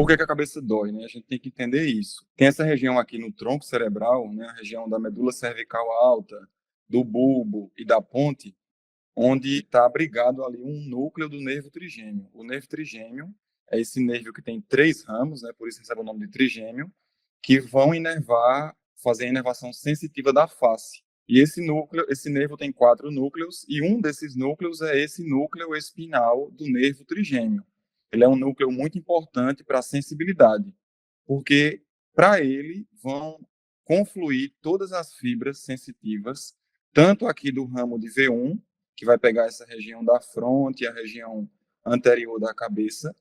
Por que que a cabeça dói, né? A gente tem que entender isso. Tem essa região aqui no tronco cerebral, né? A região da medula cervical alta, do bulbo e da ponte, onde está abrigado ali um núcleo do nervo trigêmeo. O nervo trigêmeo é esse nervo que tem 3 ramos, né? Por isso recebe o nome de trigêmeo, que vão inervar, fazer a inervação sensitiva da face. E esse núcleo, esse nervo tem 4 núcleos, e um desses núcleos é esse núcleo espinal do nervo trigêmeo. Ele é um núcleo muito importante para a sensibilidade, porque para ele vão confluir todas as fibras sensitivas, tanto aqui do ramo de V1, que vai pegar essa região da fronte, a região anterior da cabeça,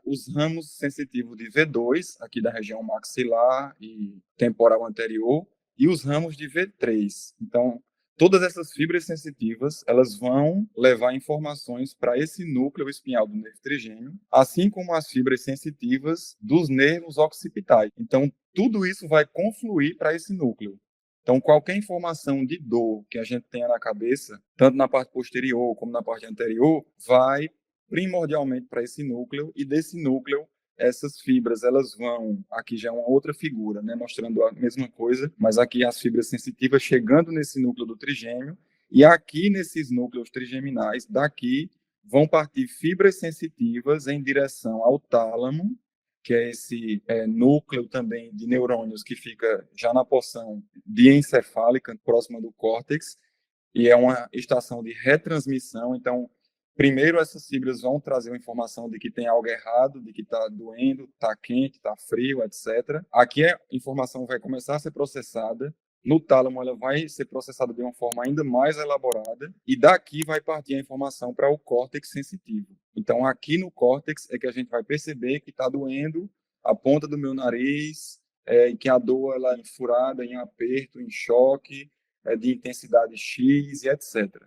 os ramos sensitivos de V2, aqui da região maxilar e temporal anterior, e os ramos de V3. Então, todas essas fibras sensitivas, elas vão levar informações para esse núcleo espinhal do nervo trigêmeo, assim como as fibras sensitivas dos nervos occipitais. Então, tudo isso vai confluir para esse núcleo. Então, qualquer informação de dor que a gente tenha na cabeça, tanto na parte posterior como na parte anterior, vai primordialmente para esse núcleo, e desse núcleo essas fibras, elas vão, aqui já é uma outra figura, né, mostrando a mesma coisa, mas aqui as fibras sensitivas chegando nesse núcleo do trigêmeo, e aqui nesses núcleos trigeminais, daqui vão partir fibras sensitivas em direção ao tálamo, que é esse núcleo também de neurônios que fica já na porção diencefálica, próxima do córtex, e é uma estação de retransmissão. Então, primeiro essas fibras vão trazer uma informação de que tem algo errado, de que está doendo, está quente, está frio, etc. Aqui a informação vai começar a ser processada. No tálamo, ela vai ser processada de uma forma ainda mais elaborada, e daqui vai partir a informação para o córtex sensitivo. Então, aqui no córtex é que a gente vai perceber que está doendo a ponta do meu nariz, e que a dor ela é furada, em aperto, em choque, de intensidade X e etc.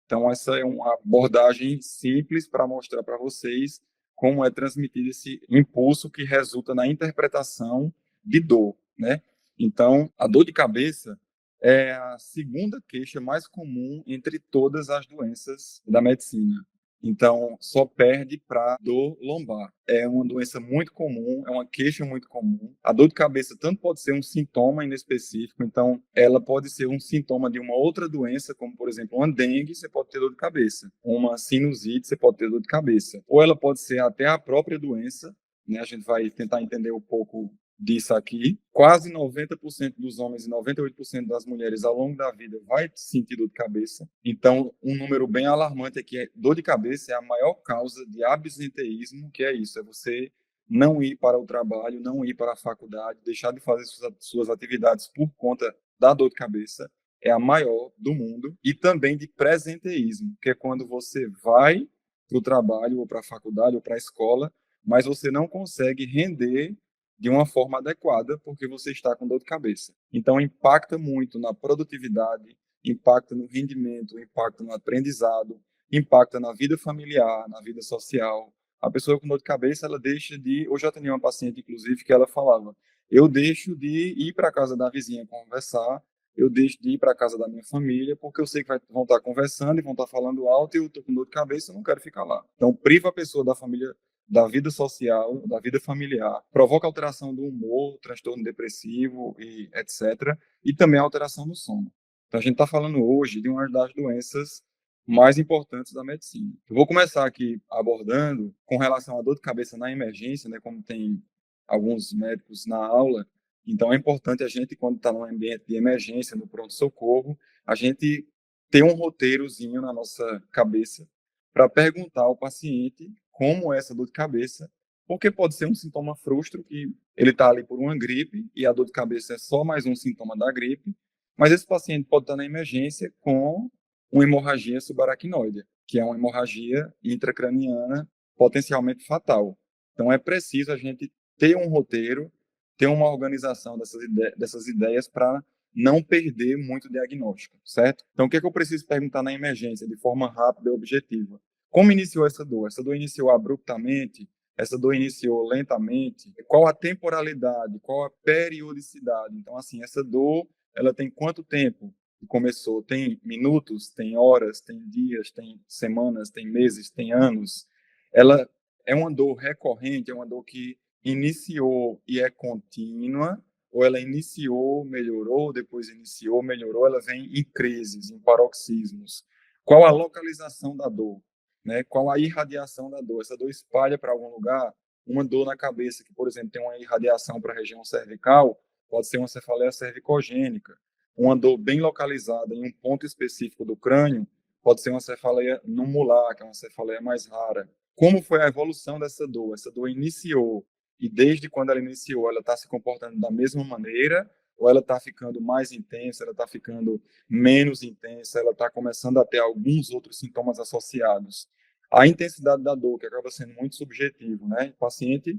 Então, essa é uma abordagem simples para mostrar para vocês como é transmitido esse impulso que resulta na interpretação de dor, né? Então, a dor de cabeça é a segunda queixa mais comum entre todas as doenças da medicina. Então, só perde para dor lombar. É uma doença muito comum, é uma queixa muito comum. A dor de cabeça tanto pode ser um sintoma inespecífico, então ela pode ser um sintoma de uma outra doença, como por exemplo uma dengue, você pode ter dor de cabeça. Uma sinusite, você pode ter dor de cabeça. Ou ela pode ser até a própria doença, né? A gente vai tentar entender um pouco disso aqui. Quase 90% dos homens e 98% das mulheres ao longo da vida vai sentir dor de cabeça. Então, um número bem alarmante é que dor de cabeça é a maior causa de absenteísmo, que é isso, é você não ir para o trabalho, não ir para a faculdade, deixar de fazer suas atividades por conta da dor de cabeça. É a maior do mundo. E também de presenteísmo, que é quando você vai para o trabalho, ou para a faculdade, ou para a escola, mas você não consegue render de uma forma adequada porque você está com dor de cabeça. Então, impacta muito na produtividade, impacta no rendimento, impacta no aprendizado, impacta na vida familiar, na vida social. A pessoa com dor de cabeça, ela deixa de... Eu já tinha uma paciente, inclusive, que ela falava, eu deixo de ir para a casa da vizinha conversar, eu deixo de ir para a casa da minha família, porque eu sei que vão estar conversando e vão estar falando alto e eu estou com dor de cabeça, eu não quero ficar lá. Então, priva a pessoa da família, da vida social, da vida familiar, provoca alteração do humor, transtorno depressivo e etc. E também alteração do sono. Então, a gente está falando hoje de uma das doenças mais importantes da medicina. Eu vou começar aqui abordando com relação à dor de cabeça na emergência, né, como tem alguns médicos na aula. Então, é importante a gente, quando está num ambiente de emergência, no pronto-socorro, a gente ter um roteirozinho na nossa cabeça para perguntar ao paciente como é essa dor de cabeça, porque pode ser um sintoma frustro, que ele está ali por uma gripe e a dor de cabeça é só mais um sintoma da gripe, mas esse paciente pode estar na emergência com uma hemorragia subaracnoide, que é uma hemorragia intracraniana potencialmente fatal. Então, é preciso a gente ter um roteiro, ter uma organização dessas ideias para não perder muito diagnóstico, certo? Então, o que é que eu preciso perguntar na emergência, de forma rápida e objetiva? Como iniciou essa dor? Essa dor iniciou abruptamente? Essa dor iniciou lentamente? Qual a temporalidade? Qual a periodicidade? Então, assim, essa dor, ela tem quanto tempo que começou? Tem minutos? Tem horas? Tem dias? Tem semanas? Tem meses? Tem anos? Ela é uma dor recorrente? É uma dor que iniciou e é contínua, ou ela iniciou, melhorou, depois iniciou, melhorou, ela vem em crises, em paroxismos. Qual a localização da dor? Né? Qual a irradiação da dor? Essa dor espalha para algum lugar? Uma dor na cabeça, que, por exemplo, tem uma irradiação para a região cervical, pode ser uma cefaleia cervicogênica. Uma dor bem localizada em um ponto específico do crânio, pode ser uma cefaleia numular, que é uma cefaleia mais rara. Como foi a evolução dessa dor? Essa dor iniciou, e desde quando ela iniciou, ela está se comportando da mesma maneira, ou ela está ficando mais intensa, ela está ficando menos intensa, ela está começando a ter alguns outros sintomas associados. A intensidade da dor, que acaba sendo muito subjetivo, né? O paciente,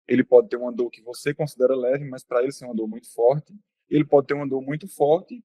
ele pode ter uma dor que você considera leve, mas para ele ser uma dor muito forte. Ele pode ter uma dor muito forte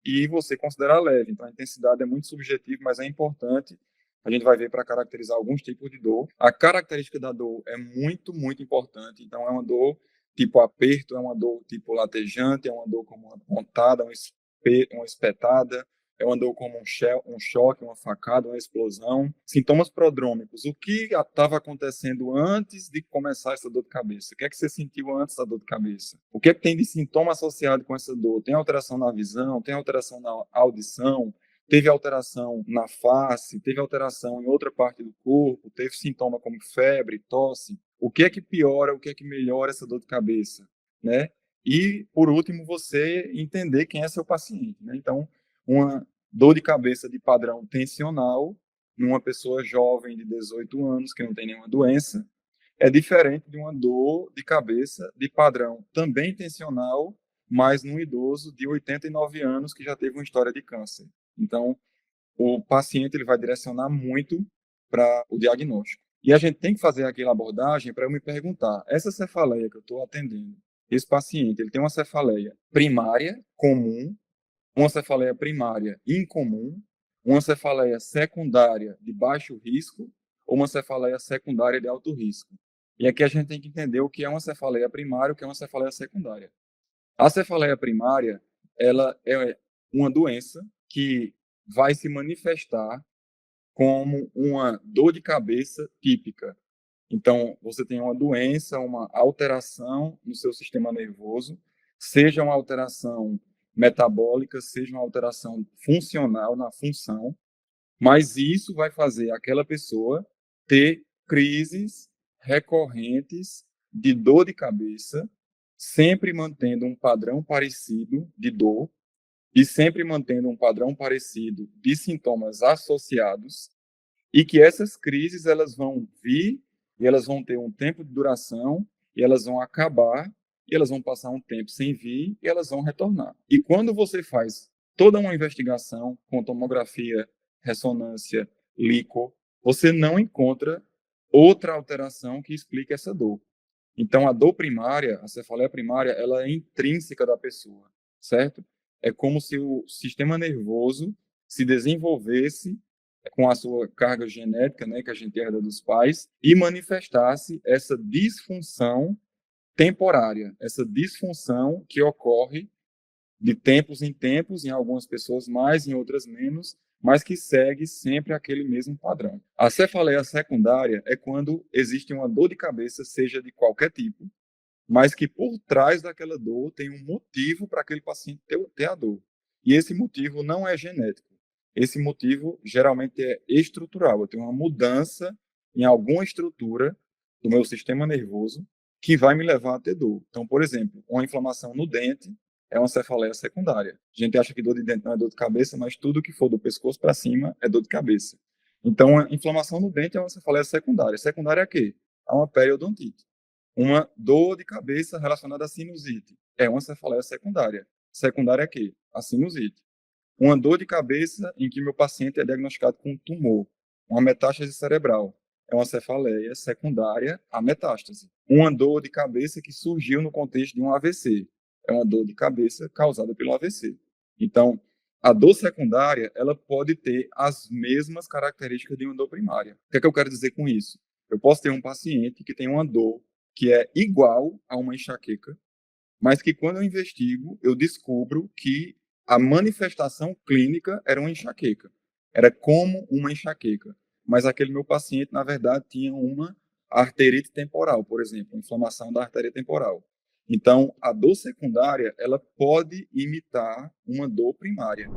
e você considera leve. Então, a intensidade é muito subjetiva, mas é importante. A gente vai ver para caracterizar alguns tipos de dor. A característica da dor é muito, muito importante. Então, é uma dor tipo aperto, é uma dor tipo latejante, é uma dor como uma pontada, uma espetada, é uma dor como um choque, uma facada, uma explosão. Sintomas prodrômicos. O que estava acontecendo antes de começar essa dor de cabeça? O que é que você sentiu antes da dor de cabeça? O que é que tem de sintoma associado com essa dor? Tem alteração na visão? Tem alteração na audição? Teve alteração na face? Teve alteração em outra parte do corpo? Teve sintoma como febre, tosse? O que é que piora? O que é que melhora essa dor de cabeça? Né? E, por último, você entender quem é seu paciente. Né? Então, uma dor de cabeça de padrão tensional numa pessoa jovem de 18 anos que não tem nenhuma doença é diferente de uma dor de cabeça de padrão também tensional, mas num idoso de 89 anos que já teve uma história de câncer. Então, o paciente ele vai direcionar muito para o diagnóstico. E a gente tem que fazer aquela abordagem para eu me perguntar, essa cefaleia que eu estou atendendo, esse paciente, ele tem uma cefaleia primária, comum, uma cefaleia primária incomum, uma cefaleia secundária de baixo risco ou uma cefaleia secundária de alto risco. E aqui a gente tem que entender o que é uma cefaleia primária e o que é uma cefaleia secundária. A cefaleia primária, ela é uma doença que vai se manifestar como uma dor de cabeça típica. Então, você tem uma doença, uma alteração no seu sistema nervoso, seja uma alteração metabólica, seja uma alteração funcional na função, mas isso vai fazer aquela pessoa ter crises recorrentes de dor de cabeça, sempre mantendo um padrão parecido de dor e sempre mantendo um padrão parecido de sintomas associados, e que essas crises elas vão vir e elas vão ter um tempo de duração e elas vão acabar e elas vão passar um tempo sem vir e elas vão retornar. E quando você faz toda uma investigação com tomografia, ressonância, lico, você não encontra outra alteração que explique essa dor. Então, a dor primária, a cefaleia primária, ela é intrínseca da pessoa, certo? É como se o sistema nervoso se desenvolvesse com a sua carga genética, né, que a gente herda dos pais, e manifestasse essa disfunção temporária, essa disfunção que ocorre de tempos em tempos, em algumas pessoas mais, em outras menos, mas que segue sempre aquele mesmo padrão. A cefaleia secundária é quando existe uma dor de cabeça, seja de qualquer tipo, mas que por trás daquela dor tem um motivo para aquele paciente ter a dor. E esse motivo não é genético. Esse motivo geralmente é estrutural. Eu tenho uma mudança em alguma estrutura do meu sistema nervoso que vai me levar a ter dor. Então, por exemplo, uma inflamação no dente é uma cefaleia secundária. A gente acha que dor de dente não é dor de cabeça, mas tudo que for do pescoço para cima é dor de cabeça. Então, a inflamação no dente é uma cefaleia secundária. Secundária é a quê? A uma periodontite. Uma dor de cabeça relacionada à sinusite é uma cefaleia secundária. Secundária é quê? A sinusite. Uma dor de cabeça em que meu paciente é diagnosticado com um tumor, uma metástase cerebral, é uma cefaleia secundária à metástase. Uma dor de cabeça que surgiu no contexto de um AVC, é uma dor de cabeça causada pelo AVC. Então, a dor secundária, ela pode ter as mesmas características de uma dor primária. O que é que eu quero dizer com isso? Eu posso ter um paciente que tem uma dor que é igual a uma enxaqueca, mas que quando eu investigo, eu descubro que a manifestação clínica era uma enxaqueca. Era como uma enxaqueca. Mas aquele meu paciente, na verdade, tinha uma arterite temporal, por exemplo, inflamação da artéria temporal. Então, a dor secundária, ela pode imitar uma dor primária.